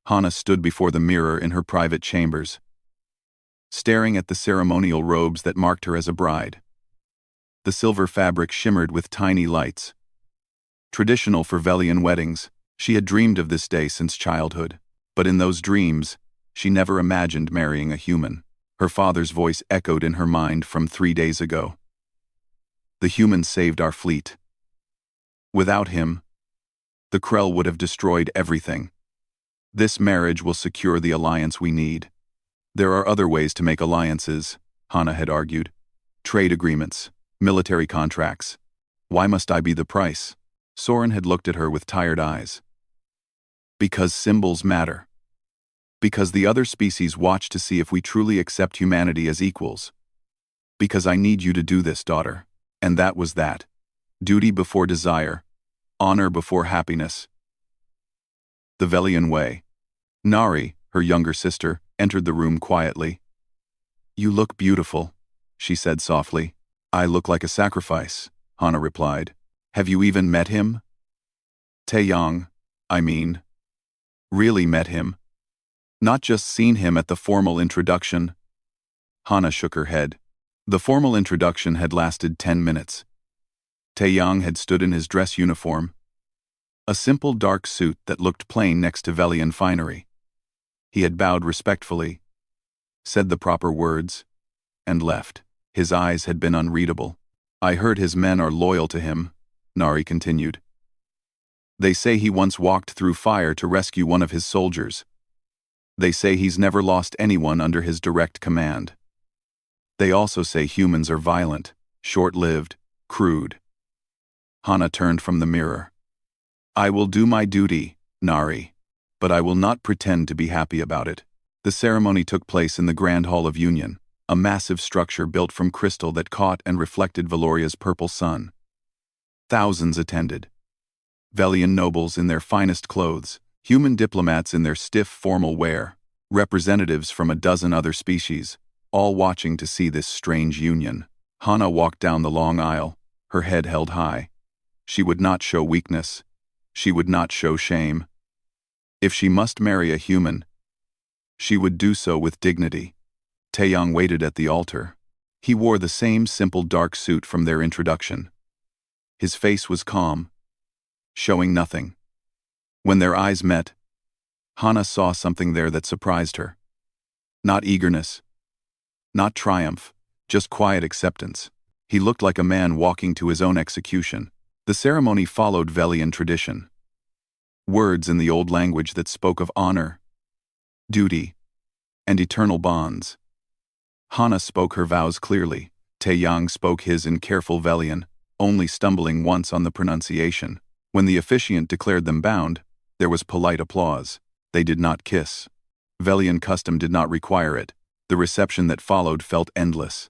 Hana stood before the mirror in her private chambers, staring at the ceremonial robes that marked her as a bride. The silver fabric shimmered with tiny lights. Traditional for Velian weddings, she had dreamed of this day since childhood. But in those dreams, she never imagined marrying a human. Her father's voice echoed in her mind from 3 days ago. The human saved our fleet. Without him, the Krell would have destroyed everything. This marriage will secure the alliance we need. There are other ways to make alliances, Hana had argued. Trade agreements, military contracts. Why must I be the price? Soren had looked at her with tired eyes. Because symbols matter. Because the other species watch to see if we truly accept humanity as equals. Because I need you to do this, daughter. And that was that. Duty before desire. Honor before happiness. The Velian way. Nari, her younger sister, entered the room quietly. You look beautiful, she said softly. I look like a sacrifice, Hana replied. Have you even met him? Taeyang, I mean. Really met him? Not just seen him at the formal introduction? Hana shook her head. The formal introduction had lasted 10 minutes. Taeyang had stood in his dress uniform, a simple dark suit that looked plain next to Velian finery. He had bowed respectfully, said the proper words, and left. His eyes had been unreadable. I heard his men are loyal to him, Nari continued. They say he once walked through fire to rescue one of his soldiers. They say he's never lost anyone under his direct command. They also say humans are violent, short-lived, crude. Hana turned from the mirror. I will do my duty, Nari, but I will not pretend to be happy about it. The ceremony took place in the Grand Hall of Union, a massive structure built from crystal that caught and reflected Valoria's purple sun. Thousands attended. Velian nobles in their finest clothes, human diplomats in their stiff formal wear, representatives from a dozen other species, all watching to see this strange union. Hana walked down the long aisle, her head held high. She would not show weakness. She would not show shame. If she must marry a human, she would do so with dignity. Taeyang waited at the altar. He wore the same simple dark suit from their introduction. His face was calm, showing nothing. When their eyes met, Hana saw something there that surprised her. Not eagerness, not triumph, just quiet acceptance. He looked like a man walking to his own execution. The ceremony followed Velian tradition. Words in the old language that spoke of honor, duty, and eternal bonds. Hana spoke her vows clearly. Taeyang spoke his in careful Velian, only stumbling once on the pronunciation. When the officiant declared them bound, there was polite applause. They did not kiss. Velian custom did not require it. The reception that followed felt endless.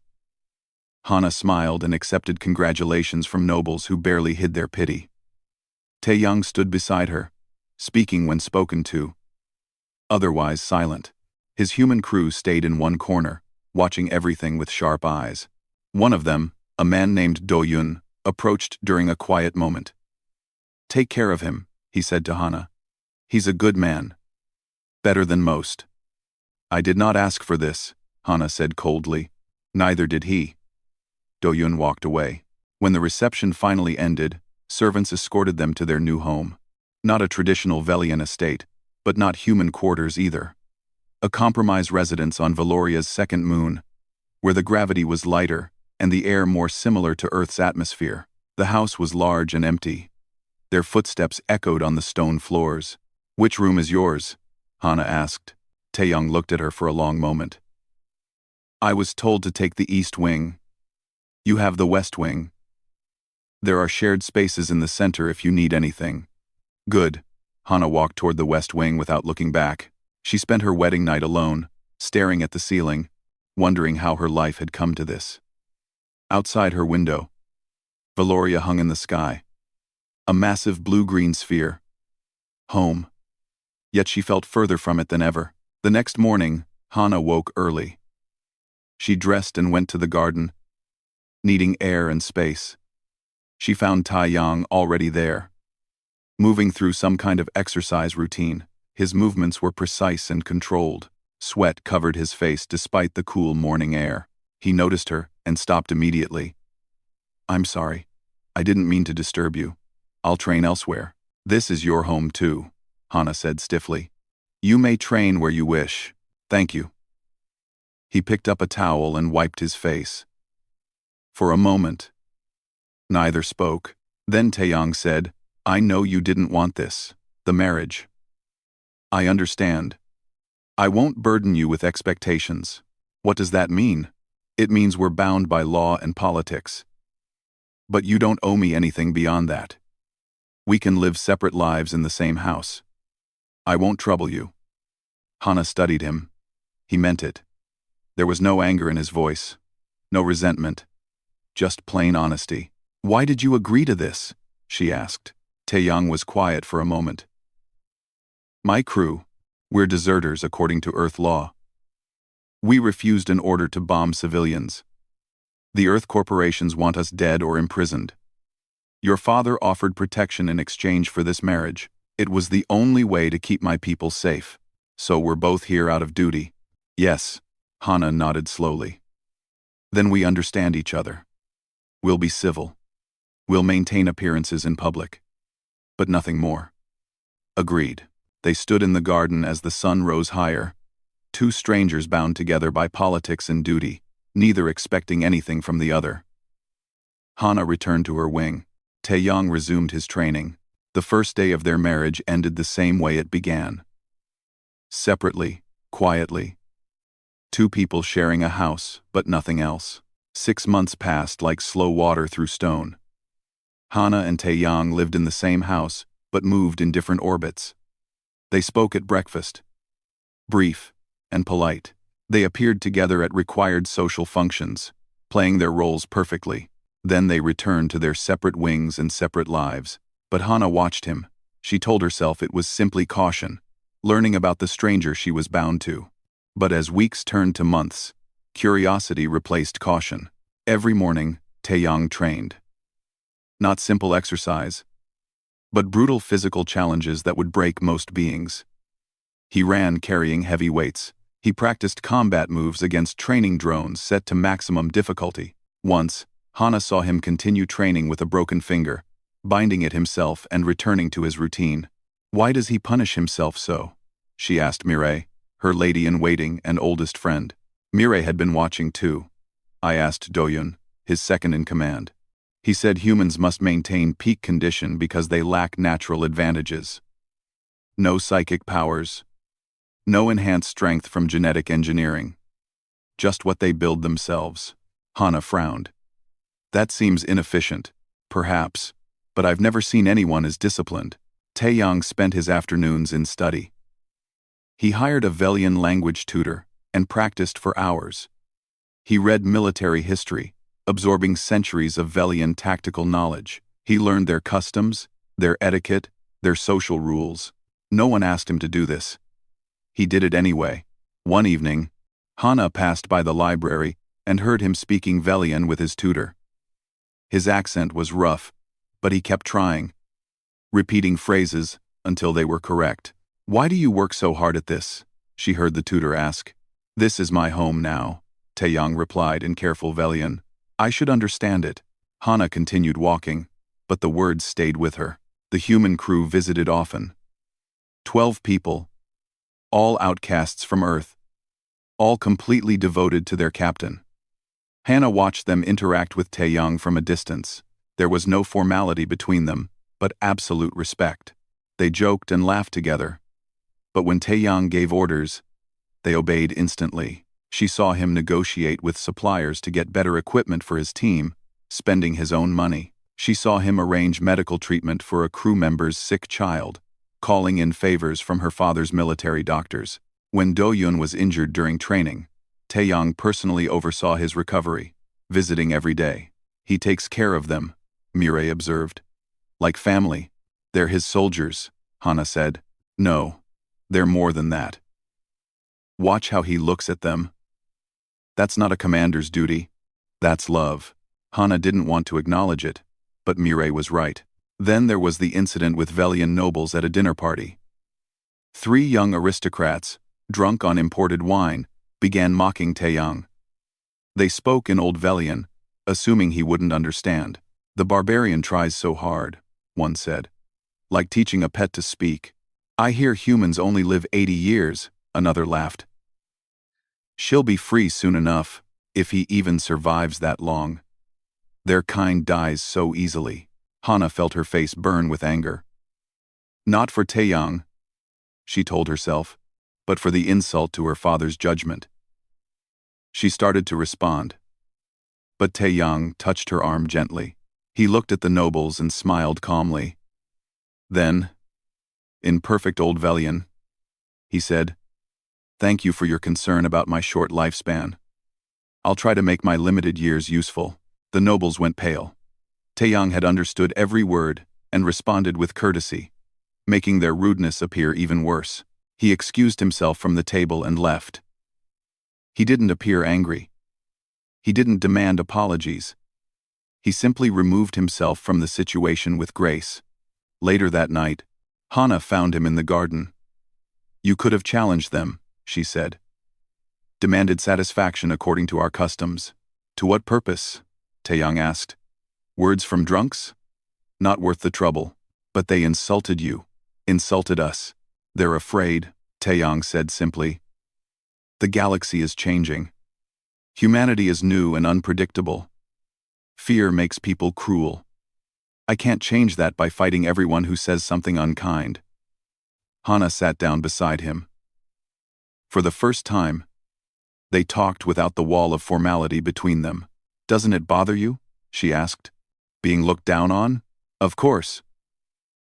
Hana smiled and accepted congratulations from nobles who barely hid their pity. Taeyang stood beside her, speaking when spoken to, otherwise silent. His human crew stayed in one corner, watching everything with sharp eyes. One of them, a man named Do-yun, approached during a quiet moment. Take care of him, he said to Hana. He's a good man. Better than most. I did not ask for this, Hana said coldly. Neither did he. Do-yun walked away. When the reception finally ended, servants escorted them to their new home. Not a traditional Velian estate, but not human quarters either. A compromise residence on Valoria's second moon, where the gravity was lighter and the air more similar to Earth's atmosphere. The house was large and empty. Their footsteps echoed on the stone floors. Which room is yours? Hana asked. Taeyang looked at her for a long moment. I was told to take the east wing. You have the west wing. There are shared spaces in the center if you need anything. Good. Hana walked toward the west wing without looking back. She spent her wedding night alone, staring at the ceiling, wondering how her life had come to this. Outside her window, Valoria hung in the sky. A massive blue-green sphere. Home. Yet she felt further from it than ever. The next morning, Hana woke early. She dressed and went to the garden, needing air and space. She found Taeyang already there, moving through some kind of exercise routine. His movements were precise and controlled. Sweat covered his face despite the cool morning air. He noticed her and stopped immediately. "I'm sorry. I didn't mean to disturb you. I'll train elsewhere." "This is your home too," Hana said stiffly. "You may train where you wish. Thank you." He picked up a towel and wiped his face. For a moment, neither spoke. Then Taeyang said, "I know you didn't want this, the marriage. I understand. I won't burden you with expectations." "What does that mean?" "It means we're bound by law and politics. But you don't owe me anything beyond that. We can live separate lives in the same house. I won't trouble you." Hana studied him. He meant it. There was no anger in his voice, no resentment, just plain honesty. "Why did you agree to this?" she asked. Taeyang was quiet for a moment. "My crew, we're deserters according to Earth law. We refused an order to bomb civilians. The Earth corporations want us dead or imprisoned. Your father offered protection in exchange for this marriage. It was the only way to keep my people safe. So we're both here out of duty." "Yes," Hana nodded slowly. "Then we understand each other. We'll be civil. We'll maintain appearances in public. But nothing more." "Agreed." They stood in the garden as the sun rose higher, two strangers bound together by politics and duty, neither expecting anything from the other. Hana returned to her wing. Taeyang resumed his training. The first day of their marriage ended the same way it began. Separately, quietly. Two people sharing a house, but nothing else. 6 months passed like slow water through stone. Hana and Taeyang lived in the same house, but moved in different orbits. They spoke at breakfast. Brief and polite. They appeared together at required social functions, playing their roles perfectly. Then they returned to their separate wings and separate lives. But Hana watched him. She told herself it was simply caution, learning about the stranger she was bound to. But as weeks turned to months, curiosity replaced caution. Every morning, Taeyang trained. Not simple exercise, but brutal physical challenges that would break most beings. He ran carrying heavy weights. He practiced combat moves against training drones set to maximum difficulty. Once, Hana saw him continue training with a broken finger, binding it himself and returning to his routine. "Why does he punish himself so?" she asked Mireille, her lady-in-waiting and oldest friend. Mireille had been watching too. "I asked Doyun, his second-in-command. He said humans must maintain peak condition because they lack natural advantages. No psychic powers. No enhanced strength from genetic engineering. Just what they build themselves." Hana frowned. "That seems inefficient, perhaps, but I've never seen anyone as disciplined." Taeyang spent his afternoons in study. He hired a Velian language tutor and practiced for hours. He read military history, absorbing centuries of Velian tactical knowledge. He learned their customs, their etiquette, their social rules. No one asked him to do this. He did it anyway. One evening, Hana passed by the library and heard him speaking Velian with his tutor. His accent was rough, but he kept trying, repeating phrases until they were correct. "Why do you work so hard at this?" she heard the tutor ask. "This is my home now," Taeyang replied in careful Velian. "I should understand it." Hana continued walking, but the words stayed with her. The human crew visited often. 12 people, all outcasts from Earth, all completely devoted to their captain. Hana watched them interact with Taeyang from a distance. There was no formality between them, but absolute respect. They joked and laughed together. But when Taeyang gave orders, they obeyed instantly. She saw him negotiate with suppliers to get better equipment for his team, spending his own money. She saw him arrange medical treatment for a crew member's sick child, calling in favors from her father's military doctors. When Do-Yun was injured during training, Taeyang personally oversaw his recovery, visiting every day. "He takes care of them," Mireille observed. "Like family. They're his soldiers," Hana said. "No, they're more than that. Watch how he looks at them. That's not a commander's duty. That's love." Hana didn't want to acknowledge it, but Mireille was right. Then there was the incident with Velian nobles at a dinner party. 3 young aristocrats, drunk on imported wine, began mocking Taeyang. They spoke in Old Velian, assuming he wouldn't understand. "The barbarian tries so hard," one said. "Like teaching a pet to speak. I hear humans only live 80 years, another laughed. "She'll be free soon enough, if he even survives that long. Their kind dies so easily." Hana felt her face burn with anger. Not for Taeyang, she told herself, but for the insult to her father's judgment. She started to respond, but Taeyang touched her arm gently. He looked at the nobles and smiled calmly. Then, in perfect Old Velian, he said, "Thank you for your concern about my short lifespan. I'll try to make my limited years useful." The nobles went pale. Taeyang had understood every word and responded with courtesy, making their rudeness appear even worse. He excused himself from the table and left. He didn't appear angry. He didn't demand apologies. He simply removed himself from the situation with grace. Later that night, Hana found him in the garden. "You could have challenged them," she said. "Demanded satisfaction according to our customs." "To what purpose?" Taeyang asked. "Words from drunks? Not worth the trouble. But they insulted you. Insulted us. They're afraid," Taeyang said simply. "The galaxy is changing. Humanity is new and unpredictable. Fear makes people cruel. I can't change that by fighting everyone who says something unkind." Hana sat down beside him. For the first time, they talked without the wall of formality between them. "Doesn't it bother you?" she asked. "Being looked down on?" "Of course.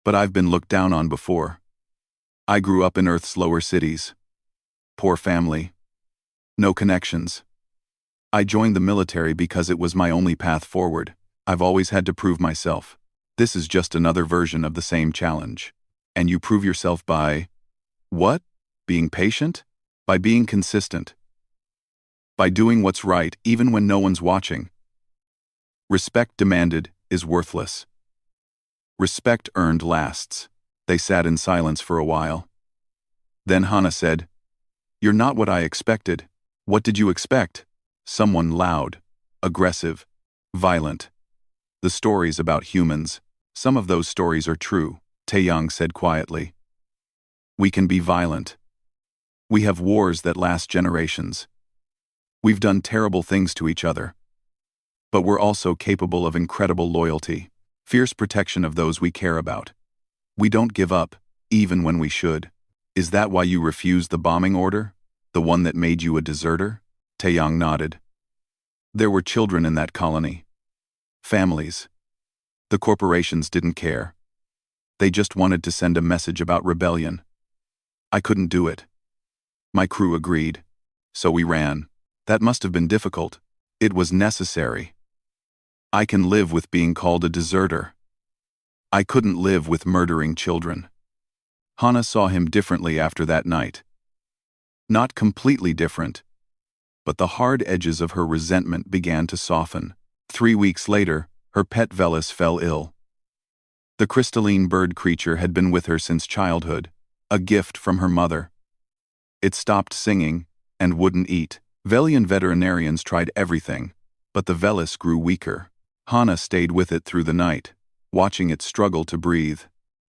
But I've been looked down on before. I grew up in Earth's lower cities. Poor family. No connections. I joined the military because it was my only path forward. I've always had to prove myself. This is just another version of the same challenge. And you prove yourself by... what? Being patient? By being consistent. By doing what's right even when no one's watching. Respect demanded is worthless. Respect earned lasts." They sat in silence for a while. Then Hana said, "You're not what I expected." "What did you expect?" "Someone loud, aggressive, violent. The stories about humans, some of those stories are true," Taeyang said quietly. "We can be violent. We have wars that last generations. We've done terrible things to each other. But we're also capable of incredible loyalty, fierce protection of those we care about. We don't give up, even when we should." "Is that why you refused the bombing order? The one that made you a deserter?" Taeyang nodded. "There were children in that colony. Families. The corporations didn't care. They just wanted to send a message about rebellion. I couldn't do it. My crew agreed. So we ran. That must have been difficult. It was necessary. I can live with being called a deserter. I couldn't live with murdering children." Hana saw him differently after that night. Not completely different, but the hard edges of her resentment began to soften. 3 weeks later, her pet Velis fell ill. The crystalline bird creature had been with her since childhood, a gift from her mother. It stopped singing and wouldn't eat. Velian veterinarians tried everything, but the Velis grew weaker. Hana stayed with it through the night, watching it struggle to breathe.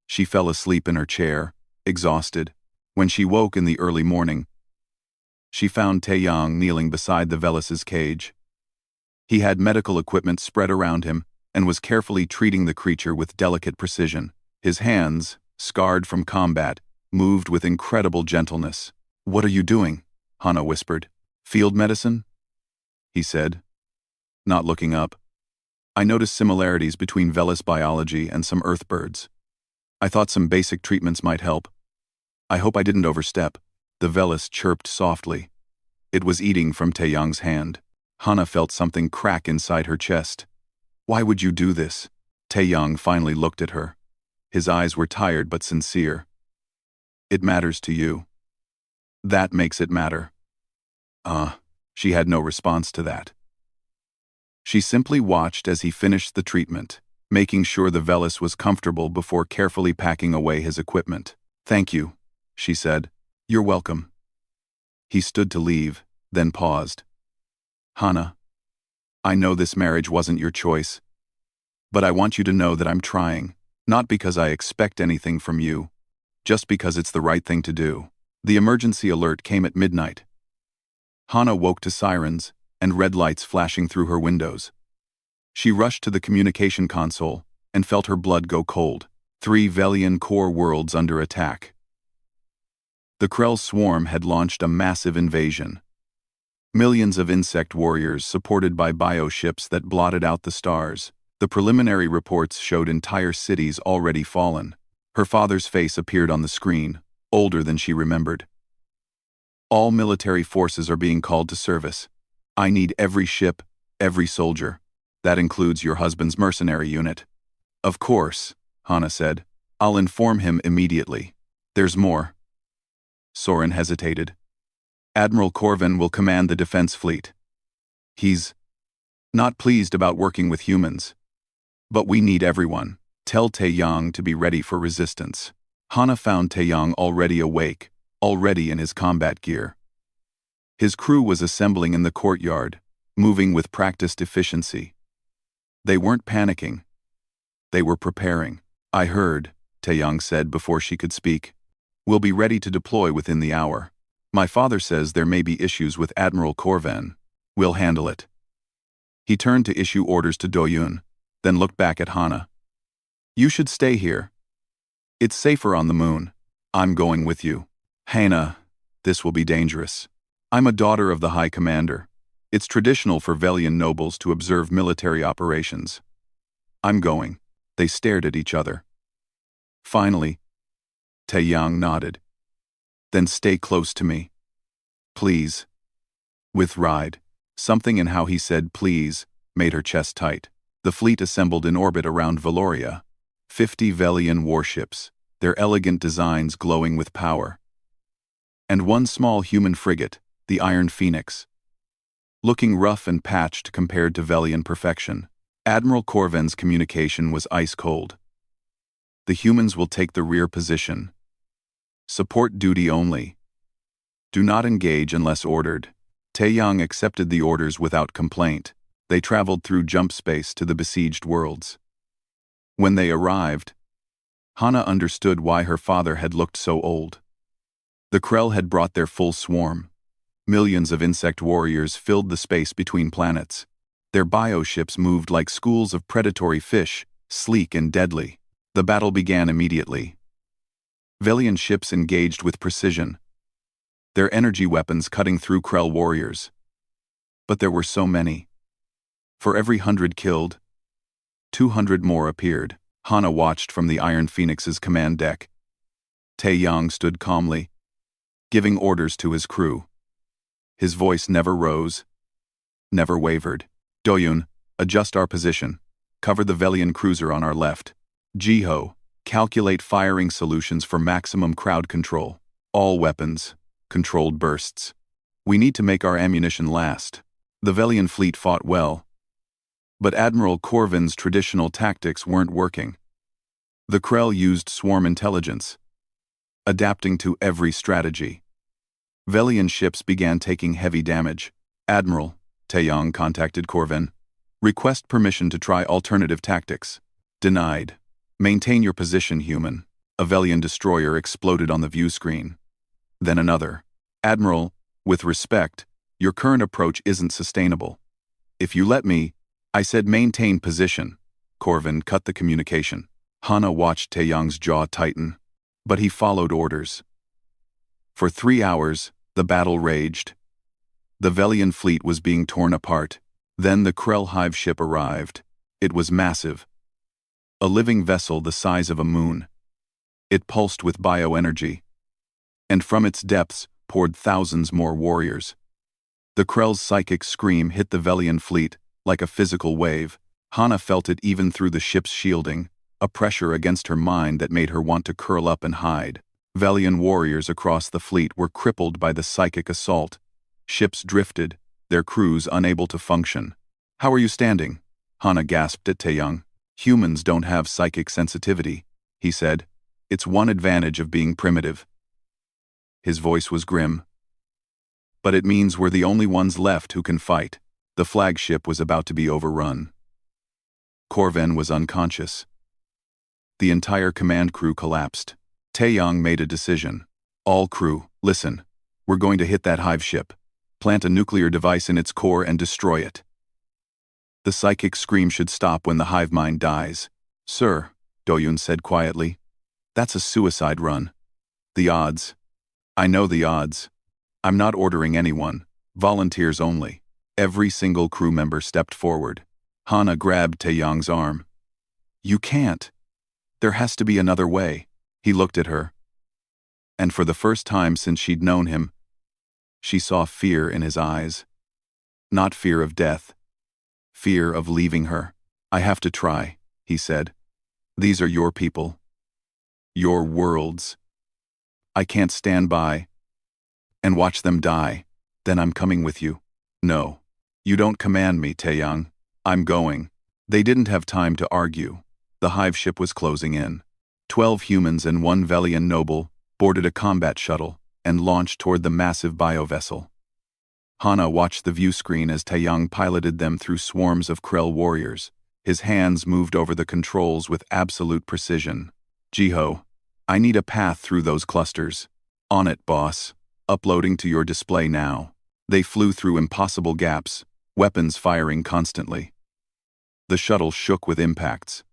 She fell asleep in her chair, exhausted. When she woke in the early morning, she found Taeyang kneeling beside the Velis's cage. He had medical equipment spread around him and was carefully treating the creature with delicate precision. His hands, scarred from combat, moved with incredible gentleness. "What are you doing?" Hana whispered. "Field medicine?" he said, not looking up. "I noticed similarities between Velis biology and some Earth birds. I thought some basic treatments might help. I hope I didn't overstep." The Velis chirped softly. It was eating from Taeyang's hand. Hana felt something crack inside her chest. "Why would you do this?" Taeyang finally looked at her. His eyes were tired but sincere. "It matters to you. That makes it matter." She had no response to that. She simply watched as he finished the treatment, making sure the Velis was comfortable before carefully packing away his equipment. "Thank you," she said. You're welcome. He stood to leave, then paused. Hana, I know this marriage wasn't your choice, but I want you to know that I'm trying, not because I expect anything from you, just because it's the right thing to do. The emergency alert came at midnight. Hana woke to sirens and red lights flashing through her windows. She rushed to the communication console and felt her blood go cold. 3 Velian core worlds under attack. The Krell swarm had launched a massive invasion. Millions of insect warriors supported by bioships that blotted out the stars. The preliminary reports showed entire cities already fallen. Her father's face appeared on the screen, older than she remembered. All military forces are being called to service. I need every ship, every soldier. That includes your husband's mercenary unit. Of course, Hana said. I'll inform him immediately. There's more. Soren hesitated. Admiral Corvin will command the defense fleet. He's not pleased about working with humans. But we need everyone. Tell Taeyang to be ready for resistance. Hana found Taeyang already awake, already in his combat gear. His crew was assembling in the courtyard, moving with practiced efficiency. They weren't panicking. They were preparing. I heard, Taeyang said before she could speak. We'll be ready to deploy within the hour. My father says there may be issues with Admiral Corvin. We'll handle it. He turned to issue orders to Doyun, then looked back at Hana. You should stay here. It's safer on the moon. I'm going with you. Hana, this will be dangerous. I'm a daughter of the High Commander. It's traditional for Velian nobles to observe military operations. I'm going. They stared at each other. Finally, Taeyang nodded. Then stay close to me. Please. With Ride, something in how he said please made her chest tight. The fleet assembled in orbit around Valoria. 50 Velian warships, their elegant designs glowing with power. And one small human frigate, the Iron Phoenix. Looking rough and patched compared to Velian perfection, Admiral Corvin's communication was ice cold. The humans will take the rear position. Support duty only. Do not engage unless ordered. Taeyang accepted the orders without complaint. They traveled through jump space to the besieged worlds. When they arrived, Hana understood why her father had looked so old. The Krell had brought their full swarm. Millions of insect warriors filled the space between planets. Their bioships moved like schools of predatory fish, sleek and deadly. The battle began immediately. Velian ships engaged with precision, their energy weapons cutting through Krell warriors. But there were so many. For every 100 killed, 200 more appeared. Hana watched from the Iron Phoenix's command deck. Taeyang stood calmly, giving orders to his crew. His voice never rose, never wavered. Doyun, adjust our position. Cover the Velian cruiser on our left. Jiho, calculate firing solutions for maximum crowd control. All weapons, controlled bursts. We need to make our ammunition last. The Velian fleet fought well, but Admiral Corvin's traditional tactics weren't working. The Krell used swarm intelligence, adapting to every strategy. Velian ships began taking heavy damage. Admiral, Taeyang contacted Corvin. Request permission to try alternative tactics. Denied. Maintain your position, human. A Velian destroyer exploded on the view screen. Then another. Admiral, with respect, your current approach isn't sustainable. If you let me, I said maintain position. Corvin cut the communication. Hana watched Taeyang's jaw tighten, but he followed orders. For 3 hours, the battle raged. The Velian fleet was being torn apart. Then the Krell hive ship arrived. It was massive. A living vessel the size of a moon. It pulsed with bioenergy. And from its depths poured thousands more warriors. The Krell's psychic scream hit the Velian fleet like a physical wave. Hana felt it even through the ship's shielding, a pressure against her mind that made her want to curl up and hide. Velian warriors across the fleet were crippled by the psychic assault. Ships drifted, their crews unable to function. How are you standing? Hana gasped at Taeyang. Humans don't have psychic sensitivity, he said. It's one advantage of being primitive. His voice was grim. But it means we're the only ones left who can fight. The flagship was about to be overrun. Corvin was unconscious. The entire command crew collapsed. Taeyang made a decision. All crew, listen. We're going to hit that hive ship. Plant a nuclear device in its core and destroy it. The psychic scream should stop when the hive mind dies. Sir, Doyun said quietly. That's a suicide run. The odds. I know the odds. I'm not ordering anyone. Volunteers only. Every single crew member stepped forward. Hana grabbed Taeyang's arm. You can't. There has to be another way. He looked at her. And for the first time since she'd known him, she saw fear in his eyes. Not fear of death. Fear of leaving her. I have to try, he said. These are your people. Your worlds. I can't stand by and watch them die. Then I'm coming with you. No. You don't command me, Taeyang. I'm going. They didn't have time to argue. The hive ship was closing in. 12 humans and 1 Velian noble boarded a combat shuttle and launched toward the massive biovessel. Hana watched the view screen as Taeyang piloted them through swarms of Krell warriors. His hands moved over the controls with absolute precision. Jiho, I need a path through those clusters. On it, boss. Uploading to your display now. They flew through impossible gaps, weapons firing constantly. The shuttle shook with impacts.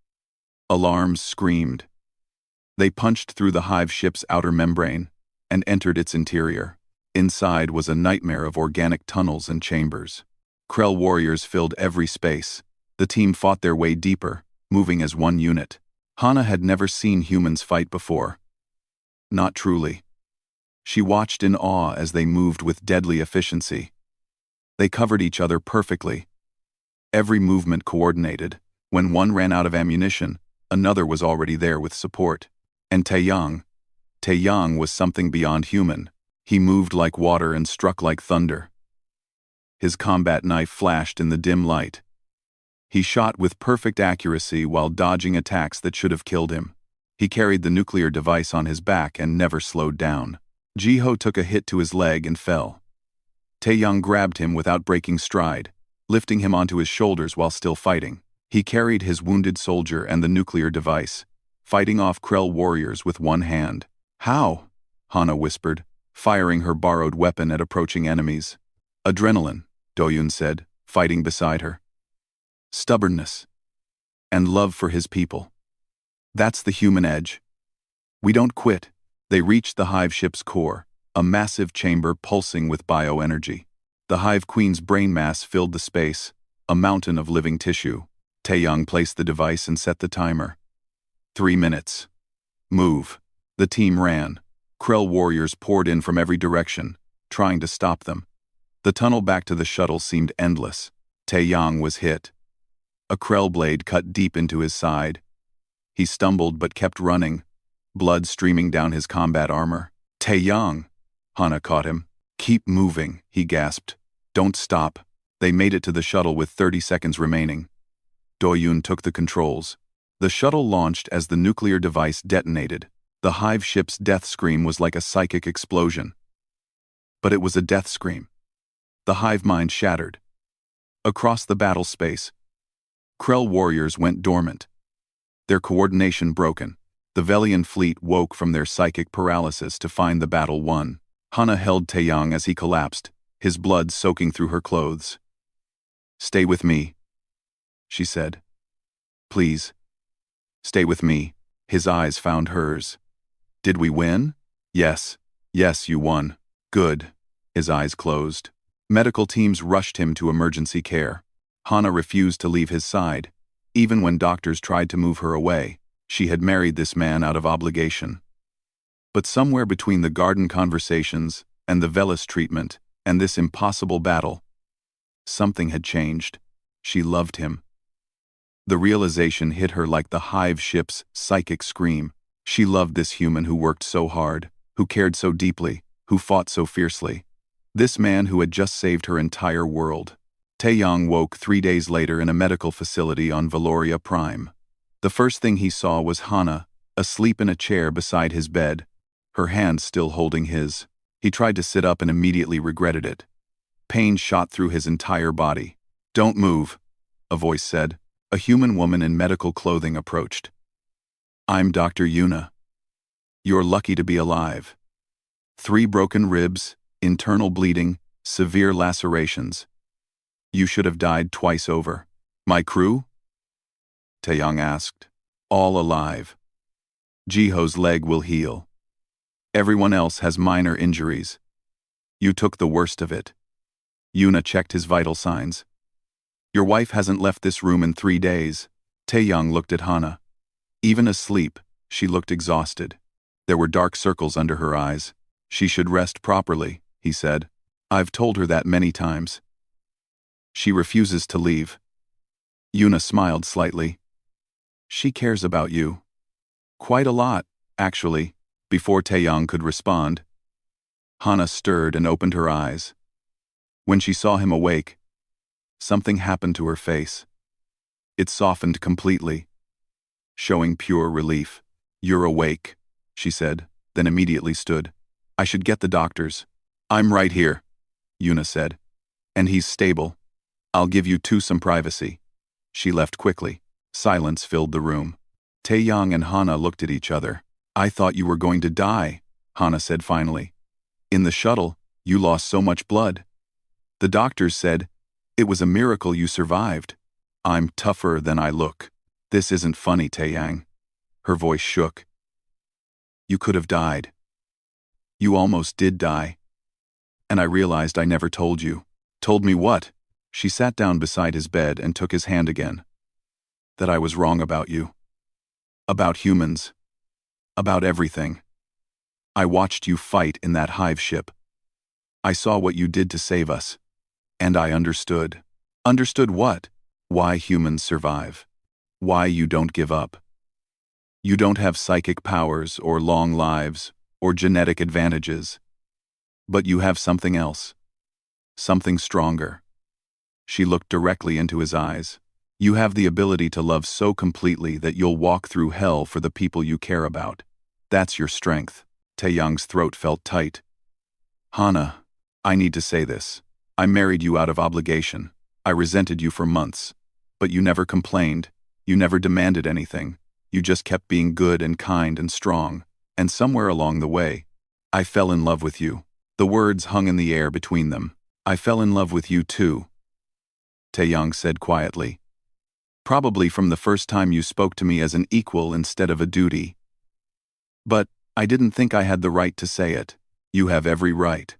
Alarms screamed. They punched through the hive ship's outer membrane and entered its interior. Inside was a nightmare of organic tunnels and chambers. Krell warriors filled every space. The team fought their way deeper, moving as one unit. Hana had never seen humans fight before. Not truly. She watched in awe as they moved with deadly efficiency. They covered each other perfectly. Every movement coordinated. When one ran out of ammunition, another was already there with support. And Taeyang was something beyond human. He moved like water and struck like thunder. His combat knife flashed in the dim light. He shot with perfect accuracy while dodging attacks that should have killed him. He carried the nuclear device on his back and never slowed down. Jiho took a hit to his leg and fell. Taeyang grabbed him without breaking stride, lifting him onto his shoulders while still fighting. He carried his wounded soldier and the nuclear device, fighting off Krell warriors with one hand. How? Hana whispered, firing her borrowed weapon at approaching enemies. Adrenaline, Doyun said, fighting beside her. Stubbornness. And love for his people. That's the human edge. We don't quit. They reached the hive ship's core, a massive chamber pulsing with bioenergy. The hive queen's brain mass filled the space, a mountain of living tissue. Taeyang placed the device and set the timer. 3 minutes. Move. The team ran. Krell warriors poured in from every direction, trying to stop them. The tunnel back to the shuttle seemed endless. Taeyang was hit. A Krell blade cut deep into his side. He stumbled but kept running, blood streaming down his combat armor. Taeyang! Hana caught him. Keep moving, he gasped. Don't stop. They made it to the shuttle with 30 seconds remaining. Doyun took the controls. The shuttle launched as the nuclear device detonated. The hive ship's death scream was like a psychic explosion. But it was a death scream. The hive mind shattered. Across the battle space, Krell warriors went dormant. Their coordination broken. The Velian fleet woke from their psychic paralysis to find the battle won. Hana held Taeyang as he collapsed, his blood soaking through her clothes. Stay with me, she said. Please. Stay with me. His eyes found hers. Did we win? Yes. Yes, you won. Good. His eyes closed. Medical teams rushed him to emergency care. Hana refused to leave his side. Even when doctors tried to move her away, she had married this man out of obligation. But somewhere between the garden conversations and the Velis treatment and this impossible battle, something had changed. She loved him. The realization hit her like the hive ship's psychic scream. She loved this human who worked so hard, who cared so deeply, who fought so fiercely. This man who had just saved her entire world. Taeyang woke 3 days later in a medical facility on Valoria Prime. The first thing he saw was Hana, asleep in a chair beside his bed, her hand still holding his. He tried to sit up and immediately regretted it. Pain shot through his entire body. "Don't move," a voice said. A human woman in medical clothing approached. "I'm Dr. Yuna. You're lucky to be alive. 3 broken ribs, internal bleeding, severe lacerations. You should have died twice over." "My crew?" Taeyang asked. "All alive. Jiho's leg will heal. Everyone else has minor injuries. You took the worst of it." Yuna checked his vital signs. "Your wife hasn't left this room in 3 days." Taeyang looked at Hana. Even asleep, she looked exhausted. There were dark circles under her eyes. "She should rest properly," he said. "I've told her that many times. She refuses to leave." Yuna smiled slightly. "She cares about you. Quite a lot, actually." Before Taeyang could respond, Hana stirred and opened her eyes. When she saw him awake, something happened to her face. It softened completely, showing pure relief. "You're awake," she said, then immediately stood. "I should get the doctors." "I'm right here," Yuna said. "And he's stable. I'll give you two some privacy." She left quickly. Silence filled the room. Taeyang and Hana looked at each other. "I thought you were going to die," Hana said finally. "In the shuttle, you lost so much blood. The doctors said, it was a miracle you survived." "I'm tougher than I look." "This isn't funny, Taeyang." Her voice shook. "You could have died. You almost did die. And I realized I never told you." "Told me what?" She sat down beside his bed and took his hand again. "That I was wrong about you. About humans. About everything. I watched you fight in that hive ship. I saw what you did to save us. And I understood." "Understood what?" "Why humans survive. Why you don't give up. You don't have psychic powers or long lives or genetic advantages. But you have something else. Something stronger." She looked directly into his eyes. "You have the ability to love so completely that you'll walk through hell for the people you care about. That's your strength." Taeyang's throat felt tight. "Hana, I need to say this. I married you out of obligation. I resented you for months. But you never complained. You never demanded anything. You just kept being good and kind and strong. And somewhere along the way, I fell in love with you." The words hung in the air between them. "I fell in love with you too," Taeyang said quietly. "Probably from the first time you spoke to me as an equal instead of a duty. But I didn't think I had the right to say it." "You have every right."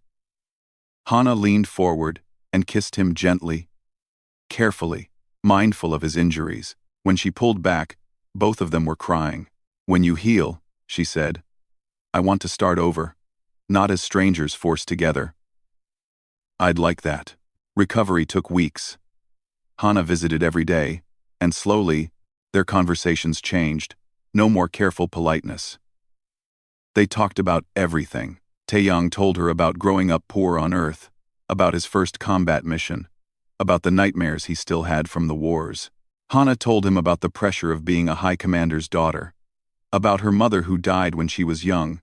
Hana leaned forward and kissed him gently, carefully, mindful of his injuries. When she pulled back, both of them were crying. "When you heal," she said, "I want to start over, not as strangers forced together." "I'd like that." Recovery took weeks. Hana visited every day, and slowly, their conversations changed. No more careful politeness. They talked about everything. Taeyang told her about growing up poor on Earth, about his first combat mission, about the nightmares he still had from the wars. Hana told him about the pressure of being a high commander's daughter, about her mother who died when she was young,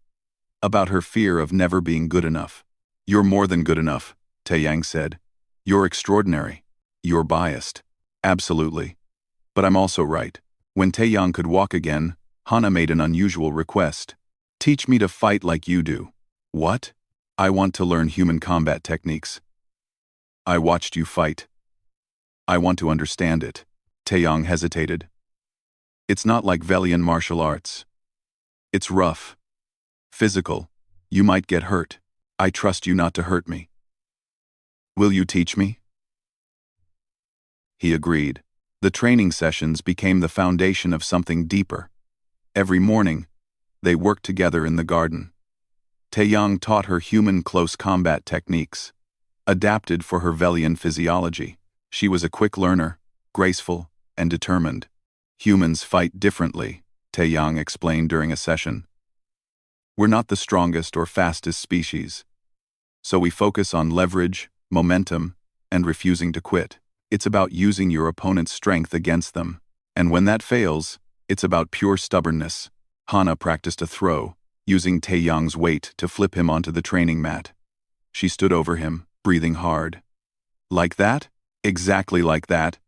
about her fear of never being good enough. "You're more than good enough," Taeyang said. "You're extraordinary. You're biased." "Absolutely. But I'm also right." When Taeyang could walk again, Hana made an unusual request. "Teach me to fight like you do." "What?" "I want to learn human combat techniques. I watched you fight. I want to understand it." Taeyang hesitated. "It's not like Velian martial arts. It's rough. Physical. You might get hurt. I trust you not to hurt me. Will you teach me?" He agreed. The training sessions became the foundation of something deeper. Every morning, they worked together in the garden. Taeyang taught her human close combat techniques, adapted for her Velian physiology. She was a quick learner, graceful, and determined. "Humans fight differently," Taeyang explained during a session. "We're not the strongest or fastest species. So we focus on leverage, momentum, and refusing to quit. It's about using your opponent's strength against them. And when that fails, it's about pure stubbornness." Hana practiced a throw, using Taeyang's weight to flip him onto the training mat. She stood over him, breathing hard. Like that? Exactly like that.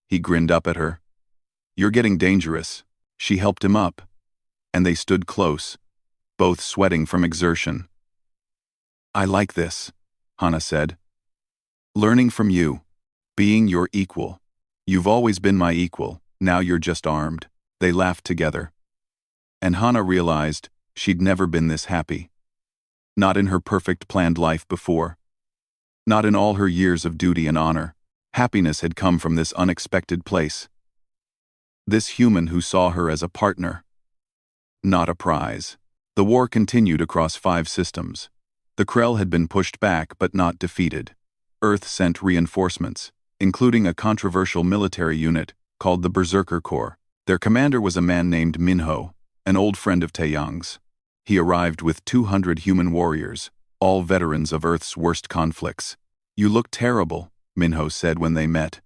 He grinned up at her. You're getting dangerous. She helped him up. And they stood close, both sweating from exertion. I like this, Hana said. Learning from you. Being your equal. You've always been my equal, now you're just armed. They laughed together. And Hana realized she'd never been this happy. Not in her perfect planned life before. Not in all her years of duty and honor. Happiness had come from this unexpected place. This human who saw her as a partner. Not a prize. The war continued across 5 systems. The Krell had been pushed back but not defeated. Earth sent reinforcements, including a controversial military unit called the Berserker Corps. Their commander was a man named Minho, an old friend of Taeyang's. He arrived with 200 human warriors, all veterans of Earth's worst conflicts. You look terrible, Minho said when they met.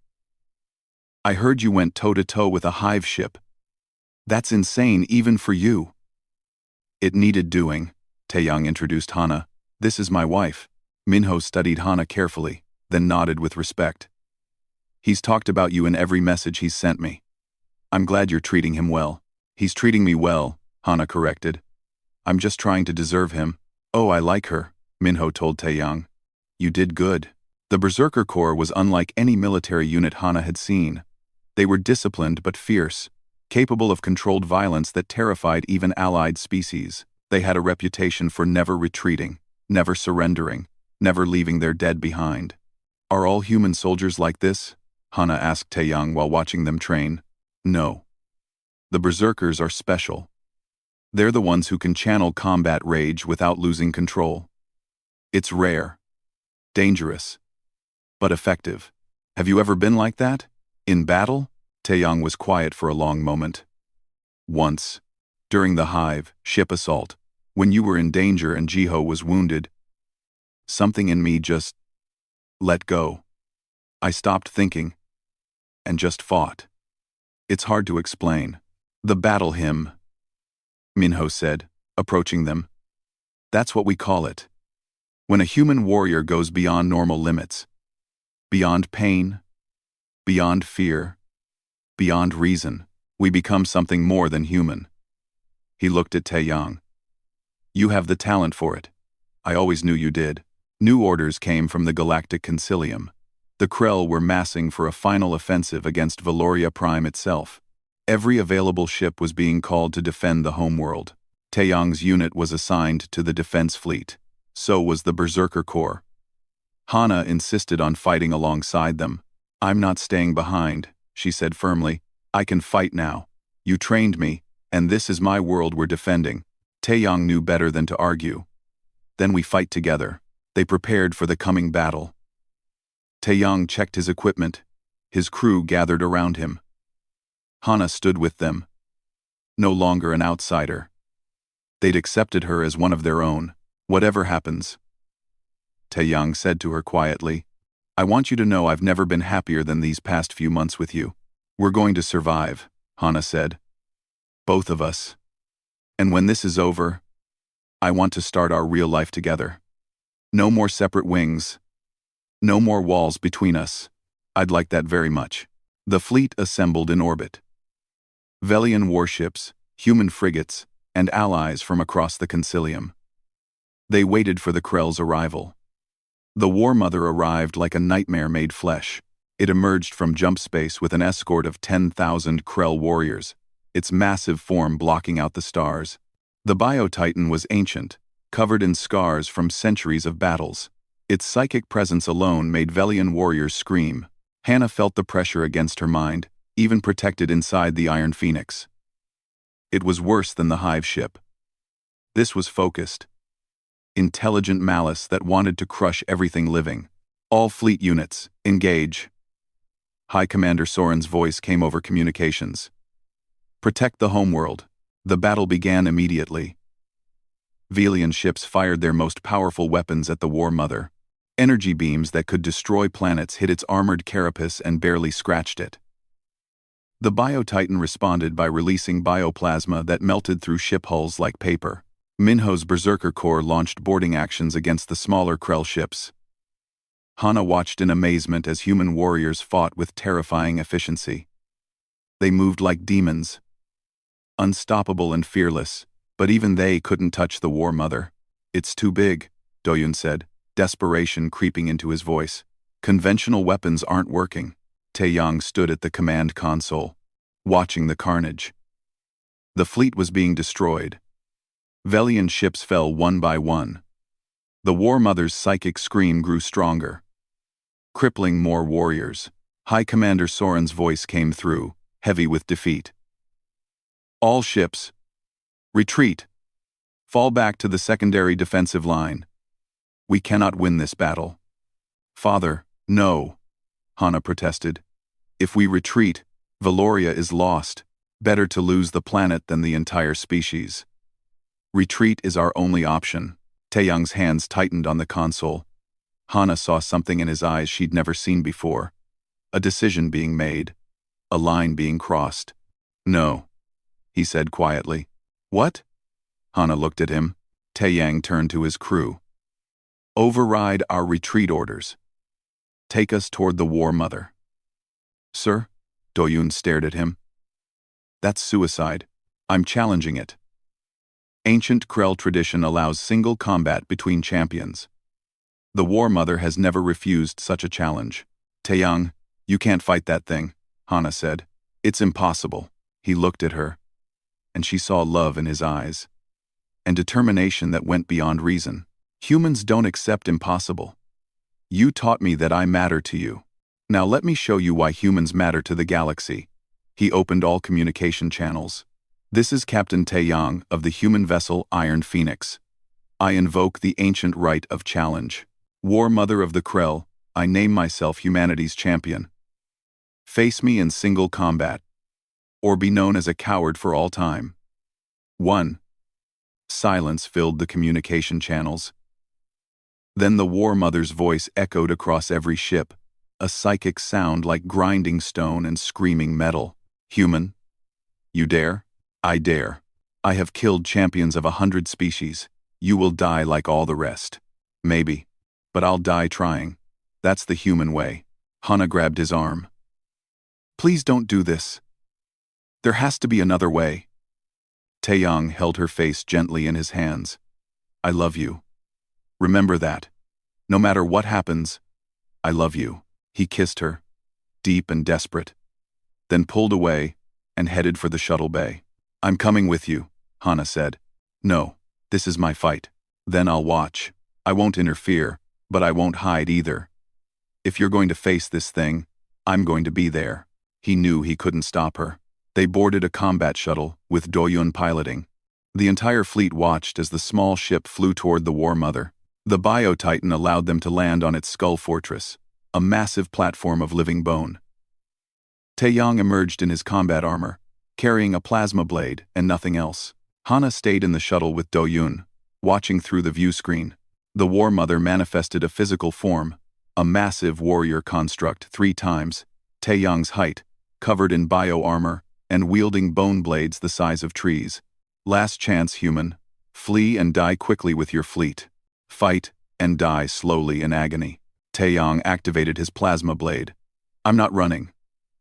I heard you went toe-to-toe with a hive ship. That's insane even for you. It needed doing, Taeyang introduced Hana. This is my wife. Minho studied Hana carefully, then nodded with respect. He's talked about you in every message he's sent me. I'm glad you're treating him well. He's treating me well, Hana corrected. I'm just trying to deserve him. Oh, I like her, Minho told Taeyang. You did good. The Berserker Corps was unlike any military unit Hana had seen. They were disciplined but fierce, capable of controlled violence that terrified even allied species. They had a reputation for never retreating, never surrendering, never leaving their dead behind. Are all human soldiers like this? Hana asked Taeyang while watching them train. No. The Berserkers are special. They're the ones who can channel combat rage without losing control. It's rare. Dangerous. But effective. Have you ever been like that? In battle? Taeyang was quiet for a long moment. Once. During the Hive ship assault. When you were in danger and Jiho was wounded. Something in me just let go. I stopped thinking. And just fought. It's hard to explain. The battle hymn, Minho said, approaching them. That's what we call it. When a human warrior goes beyond normal limits. Beyond pain. Beyond fear. Beyond reason. We become something more than human. He looked at Taeyang. You have the talent for it. I always knew you did. New orders came from the Galactic Concilium. The Krell were massing for a final offensive against Valoria Prime itself. Every available ship was being called to defend the homeworld. Taeyang's unit was assigned to the defense fleet. So was the Berserker Corps. Hana insisted on fighting alongside them. I'm not staying behind, she said firmly. I can fight now. You trained me, and this is my world we're defending. Taeyang knew better than to argue. Then we fight together. They prepared for the coming battle. Taeyang checked his equipment. His crew gathered around him. Hana stood with them. No longer an outsider. They'd accepted her as one of their own, whatever happens. Taeyang said to her quietly, I want you to know I've never been happier than these past few months with you. We're going to survive, Hana said. Both of us. And when this is over, I want to start our real life together. No more separate wings. No more walls between us. I'd like that very much. The fleet assembled in orbit. Velian warships, human frigates, and allies from across the Concilium. They waited for the Krell's arrival. The War Mother arrived like a nightmare made flesh. It emerged from jump space with an escort of 10,000 Krell warriors, its massive form blocking out the stars. The Bio-Titan was ancient, covered in scars from centuries of battles. Its psychic presence alone made Velian warriors scream. Hana felt the pressure against her mind, even protected inside the Iron Phoenix. It was worse than the Hive ship. This was focused. Intelligent malice that wanted to crush everything living. All fleet units, engage. High Commander Soren's voice came over communications. Protect the homeworld. The battle began immediately. Velian ships fired their most powerful weapons at the War Mother. Energy beams that could destroy planets hit its armored carapace and barely scratched it. The Bio-Titan responded by releasing bioplasma that melted through ship hulls like paper. Minho's Berserker Corps launched boarding actions against the smaller Krell ships. Hana watched in amazement as human warriors fought with terrifying efficiency. They moved like demons, unstoppable and fearless, but even they couldn't touch the War Mother. "It's too big," Doyun said, desperation creeping into his voice. "Conventional weapons aren't working." Taeyang stood at the command console, watching the carnage. The fleet was being destroyed. Velian ships fell one by one. The War Mother's psychic scream grew stronger, crippling more warriors. High Commander Soren's voice came through, heavy with defeat. "All ships, retreat. Fall back to the secondary defensive line. We cannot win this battle." "Father, no," Hana protested. "If we retreat, Valoria is lost. Better to lose the planet than the entire species. Retreat is our only option." Taeyang's hands tightened on the console. Hana saw something in his eyes she'd never seen before. A decision being made. A line being crossed. "No," he said quietly. "What?" Hana looked at him. Taeyang turned to his crew. "Override our retreat orders. Take us toward the War Mother." "Sir?" Doyun stared at him. "That's suicide. I'm challenging it. Ancient Krell tradition allows single combat between champions. The War Mother has never refused such a challenge." "Taeyang, you can't fight that thing," Hana said. "It's impossible." He looked at her, and she saw love in his eyes, and determination that went beyond reason. "Humans don't accept impossible. You taught me that I matter to you. Now let me show you why humans matter to the galaxy." He opened all communication channels. "This is Captain Taeyang of the human vessel Iron Phoenix. I invoke the ancient right of challenge. War Mother of the Krell, I name myself humanity's champion. Face me in single combat, or be known as a coward for all time." 1. Silence filled the communication channels. Then the War Mother's voice echoed across every ship, a psychic sound like grinding stone and screaming metal. "Human, you dare? I dare. I have killed champions of 100 species. You will die like all the rest. Maybe. But I'll die trying. That's the human way." Hana grabbed his arm. "Please don't do this. There has to be another way." Taeyang held her face gently in his hands. "I love you. Remember that. No matter what happens, I love you." He kissed her, deep and desperate, then pulled away and headed for the shuttle bay. "I'm coming with you," Hana said. "No, this is my fight. Then I'll watch. I won't interfere, but I won't hide either. If you're going to face this thing, I'm going to be there." He knew he couldn't stop her. They boarded a combat shuttle, with Doyun piloting. The entire fleet watched as the small ship flew toward the War Mother. The Bio-Titan allowed them to land on its skull fortress, a massive platform of living bone. Taeyang emerged in his combat armor, carrying a plasma blade and nothing else. Hana stayed in the shuttle with Doyun, watching through the view screen. The War Mother manifested a physical form, a massive warrior construct 3 times Taeyang's height, covered in bio-armor, and wielding bone blades the size of trees. "Last chance, human. Flee and die quickly with your fleet. Fight and die slowly in agony." Taeyang activated his plasma blade. "I'm not running.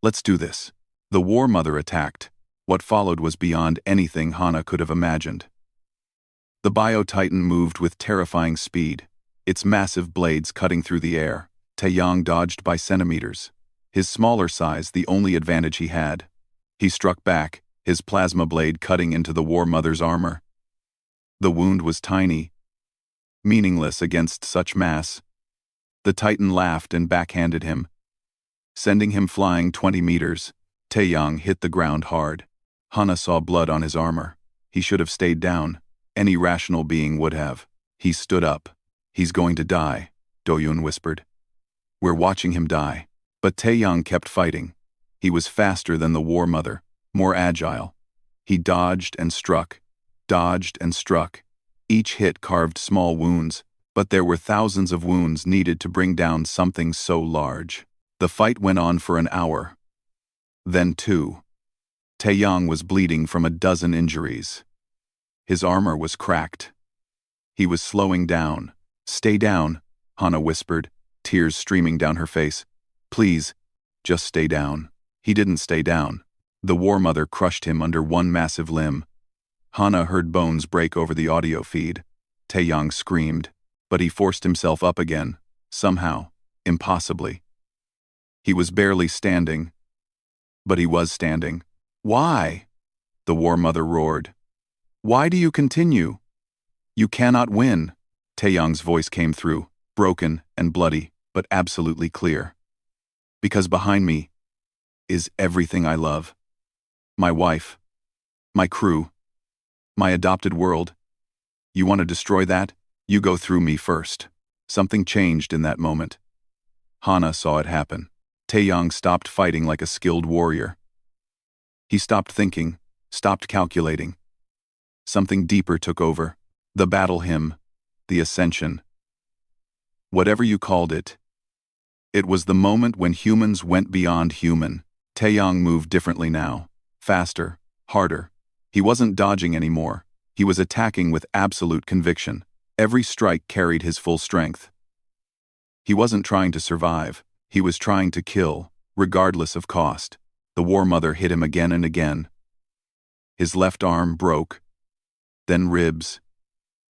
Let's do this." The War Mother attacked. What followed was beyond anything Hana could have imagined. The Bio-Titan moved with terrifying speed, its massive blades cutting through the air. Taeyang dodged by centimeters, his smaller size the only advantage he had. He struck back, his plasma blade cutting into the War Mother's armor. The wound was tiny, meaningless against such mass. The Titan laughed and backhanded him, sending him flying 20 meters. Taeyang hit the ground hard. Hana saw blood on his armor. He should have stayed down. Any rational being would have. He stood up. "He's going to die," Doyun whispered. "We're watching him die." But Taeyang kept fighting. He was faster than the War Mother, more agile. He dodged and struck, dodged and struck. Each hit carved small wounds, but there were thousands of wounds needed to bring down something so large. The fight went on for an hour. Then 2. Taeyang was bleeding from a dozen injuries. His armor was cracked. He was slowing down. "Stay down," Hana whispered, tears streaming down her face. "Please, just stay down." He didn't stay down. The War Mother crushed him under one massive limb. Hana heard bones break over the audio feed. Taeyang screamed, but he forced himself up again, somehow, impossibly. He was barely standing, but he was standing. "Why?" the War Mother roared. "Why do you continue? You cannot win." Taeyang's voice came through, broken and bloody, but absolutely clear. "Because behind me is everything I love. My wife, my crew, my adopted world. You want to destroy that? You go through me first." Something changed in that moment. Hana saw it happen. Taeyang stopped fighting like a skilled warrior. He stopped thinking, stopped calculating. Something deeper took over. The battle hymn, the ascension. Whatever you called it. It was the moment when humans went beyond human. Taeyang moved differently now. Faster, harder. He wasn't dodging anymore. He was attacking with absolute conviction. Every strike carried his full strength. He wasn't trying to survive. He was trying to kill, regardless of cost. The War Mother hit him again and again. His left arm broke, then ribs.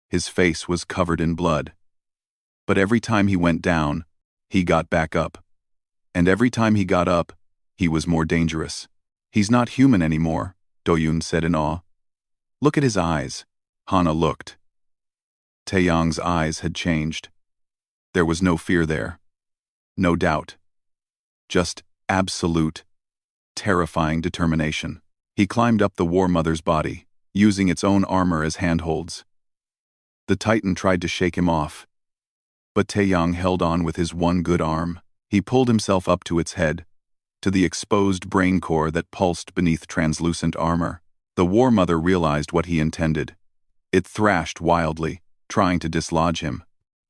His face was covered in blood. But every time he went down, he got back up. And every time he got up, he was more dangerous. "He's not human anymore," Doyun said in awe. "Look at his eyes." Hana looked. Taeyang's eyes had changed. There was no fear there. No doubt. Just absolute, terrifying determination. He climbed up the War Mother's body, using its own armor as handholds. The Titan tried to shake him off. But Taeyang held on with his one good arm. He pulled himself up to its head, to the exposed brain core that pulsed beneath translucent armor. The War Mother realized what he intended. It thrashed wildly, trying to dislodge him.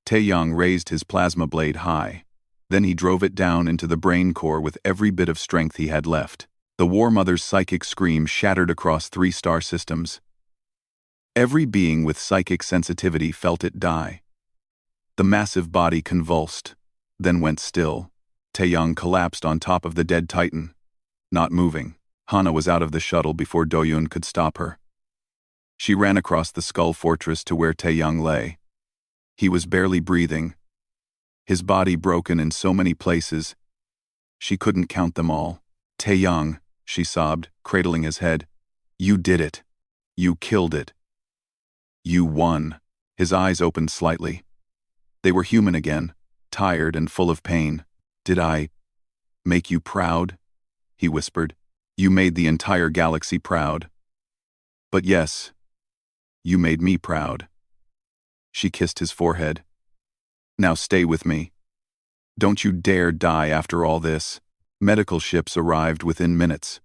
Taeyang raised his plasma blade high. Then he drove it down into the brain core with every bit of strength he had left. The War Mother's psychic scream shattered across 3 star systems. Every being with psychic sensitivity felt it die. The massive body convulsed, then went still. Taeyang collapsed on top of the dead Titan, not moving. Hana was out of the shuttle before Doyun could stop her. She ran across the skull fortress to where Taeyang lay. He was barely breathing, his body broken in so many places. She couldn't count them all. "Taeyang," she sobbed, cradling his head. "You did it. You killed it. You won." His eyes opened slightly. They were human again, tired and full of pain. "Did I make you proud?" he whispered. "You made the entire galaxy proud. But yes, you made me proud." She kissed his forehead. "Now stay with me. Don't you dare die after all this." Medical ships arrived within minutes.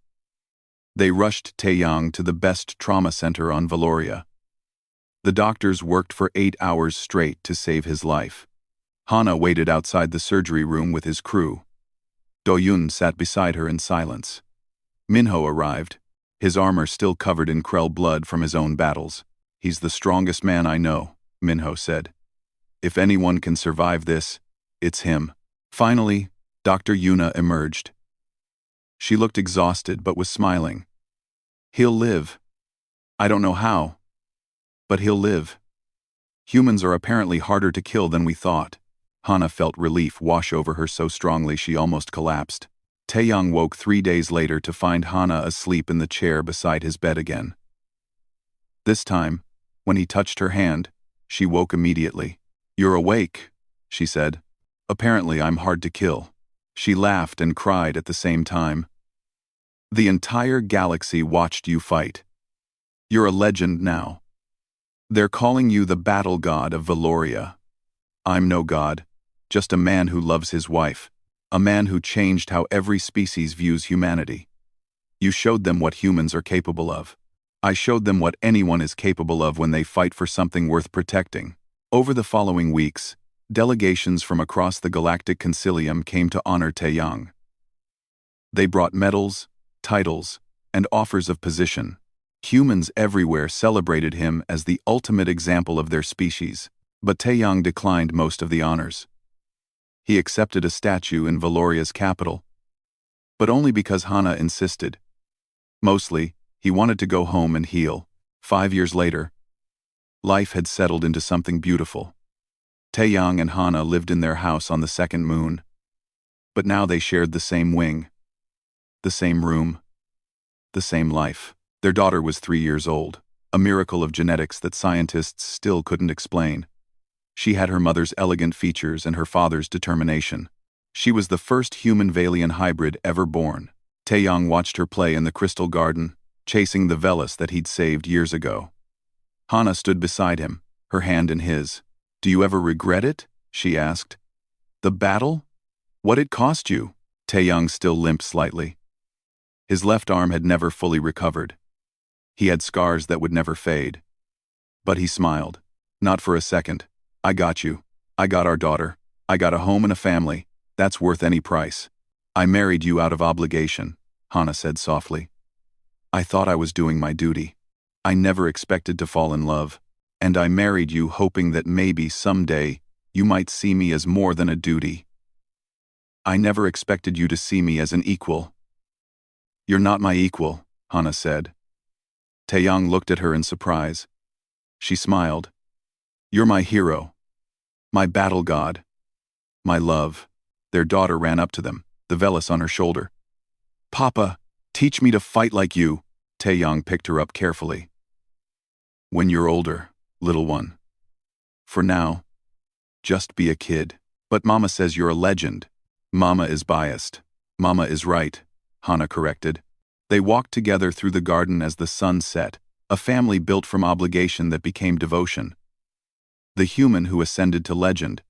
They rushed Taeyang to the best trauma center on Valoria. The doctors worked for 8 hours straight to save his life. Hana waited outside the surgery room with his crew. Doyun sat beside her in silence. Minho arrived, his armor still covered in Krell blood from his own battles. "He's the strongest man I know," Minho said. "If anyone can survive this, it's him." Finally, Dr. Yuna emerged. She looked exhausted but was smiling. "He'll live. I don't know how, but he'll live. Humans are apparently harder to kill than we thought." Hana felt relief wash over her so strongly she almost collapsed. Taeyang woke 3 days later to find Hana asleep in the chair beside his bed again. This time, when he touched her hand, she woke immediately. "You're awake," she said. "Apparently I'm hard to kill." She laughed and cried at the same time. "The entire galaxy watched you fight. You're a legend now. They're calling you the battle god of Valoria. I'm no god, just a man who loves his wife, a man who changed how every species views humanity. You showed them what humans are capable of. I showed them what anyone is capable of when they fight for something worth protecting." Over the following weeks, delegations from across the Galactic Concilium came to honor Taeyang. They brought medals, titles, and offers of position. Humans everywhere celebrated him as the ultimate example of their species, but Taeyang declined most of the honors. He accepted a statue in Valoria's capital, but only because Hana insisted. Mostly, he wanted to go home and heal. 5 years later, life had settled into something beautiful. Taeyang and Hana lived in their house on the second moon, but now they shared the same wing, the same room, the same life. Their daughter was 3 years old, a miracle of genetics that scientists still couldn't explain. She had her mother's elegant features and her father's determination. She was the first human-Valian hybrid ever born. Taeyang watched her play in the crystal garden, chasing the Velis that he'd saved years ago. Hana stood beside him, her hand in his. "Do you ever regret it?" she asked. "The battle? What it cost you?" Taeyang still limped slightly. His left arm had never fully recovered. He had scars that would never fade. But he smiled. "Not for a second. I got you. I got our daughter. I got a home and a family. That's worth any price. I married you out of obligation," Hana said softly. "I thought I was doing my duty. I never expected to fall in love, and I married you hoping that maybe someday you might see me as more than a duty. I never expected you to see me as an equal." "You're not my equal," Hana said. Taeyang looked at her in surprise. She smiled. "You're my hero, my battle god, my love." Their daughter ran up to them, the Velis on her shoulder. "Papa, teach me to fight like you." Taeyang picked her up carefully. "When you're older, little one. For now, just be a kid." "But Mama says you're a legend." "Mama is biased. Mama is right," Hana corrected. They walked together through the garden as the sun set, a family built from obligation that became devotion. The human who ascended to legend,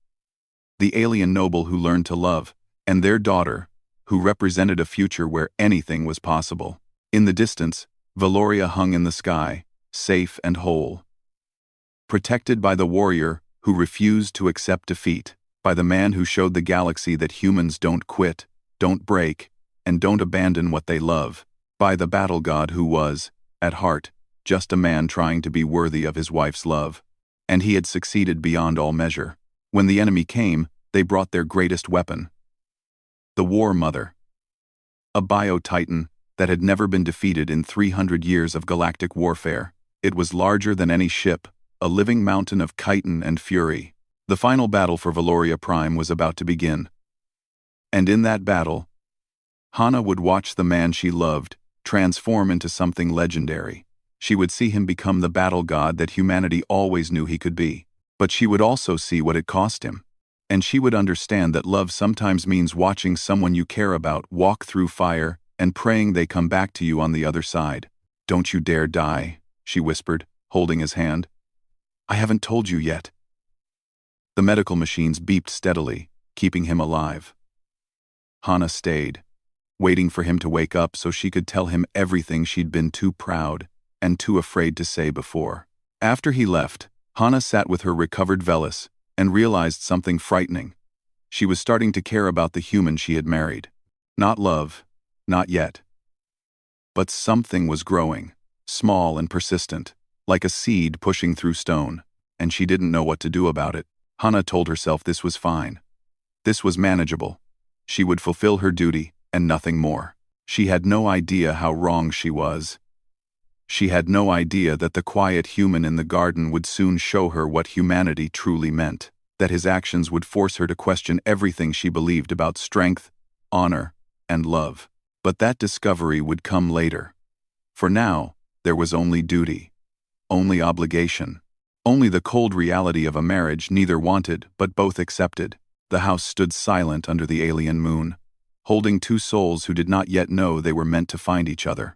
the alien noble who learned to love, and their daughter, who represented a future where anything was possible. In the distance, Valoria hung in the sky, safe and whole. Protected by the warrior who refused to accept defeat, by the man who showed the galaxy that humans don't quit, don't break, and don't abandon what they love, by the battle god who was, at heart, just a man trying to be worthy of his wife's love. And he had succeeded beyond all measure. When the enemy came, they brought their greatest weapon. The War Mother. A bio-titan that had never been defeated in 300 years of galactic warfare. It was larger than any ship, a living mountain of chitin and fury. The final battle for Valoria Prime was about to begin. And in that battle, Hana would watch the man she loved transform into something legendary. She would see him become the battle god that humanity always knew he could be. But she would also see what it cost him. And she would understand that love sometimes means watching someone you care about walk through fire and praying they come back to you on the other side. "Don't you dare die," she whispered, holding his hand. "I haven't told you yet." The medical machines beeped steadily, keeping him alive. Hana stayed, waiting for him to wake up so she could tell him everything she'd been too proud and too afraid to say before. After he left, Hana sat with her recovered Velis and realized something frightening. She was starting to care about the human she had married. Not love, not yet. But something was growing, small and persistent, like a seed pushing through stone, and she didn't know what to do about it. Hana told herself this was fine. This was manageable. She would fulfill her duty, and nothing more. She had no idea how wrong she was. She had no idea that the quiet human in the garden would soon show her what humanity truly meant, that his actions would force her to question everything she believed about strength, honor, and love. But that discovery would come later. For now, there was only duty, only obligation, only the cold reality of a marriage neither wanted but both accepted. The house stood silent under the alien moon, holding two souls who did not yet know they were meant to find each other.